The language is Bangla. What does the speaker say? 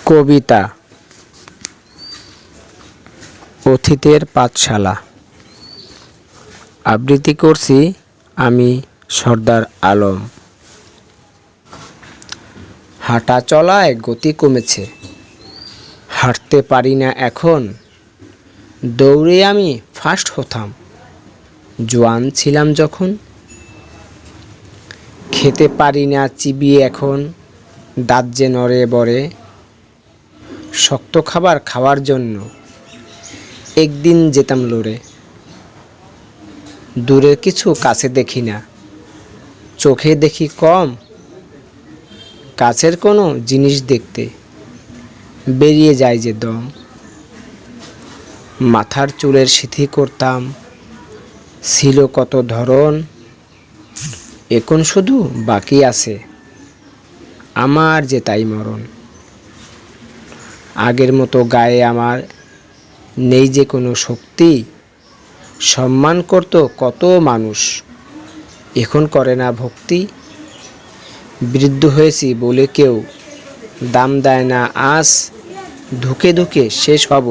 কবিতা অতীতের পাঠশালা। আবৃত্তি করছি আমি সর্দার আলম। হাঁটা চলায় গতি কমেছে, হাঁটতে পারি না এখন। দৌড়ে আমি ফার্স্ট হতাম জোয়ান ছিলাম যখন। খেতে পারি না চিবিয়ে এখন, দাঁত যে নড়ে বড়ে। শক্ত খাবার খাওয়ার জন্য একদিন যেতাম লড়ে। দূরের কিছু কাছে দেখি না, চোখে দেখি কম। কাছের কোনো জিনিস দেখতে বেরিয়ে যায় যে দম। মাথার চুলের সিঁথি করতাম, ছিল কত ধরন। এখন শুধু বাকি আছে আমার যে তাই মরণ। আগের মতো গায়ে আমার নেই যে কোনো শক্তি। সম্মান করত কত মানুষ, এখন করে না ভক্তি। বৃদ্ধ হয়েছি বলে কেউ দাম দেয় না আজ, ধুকে ধুকে শেষ হব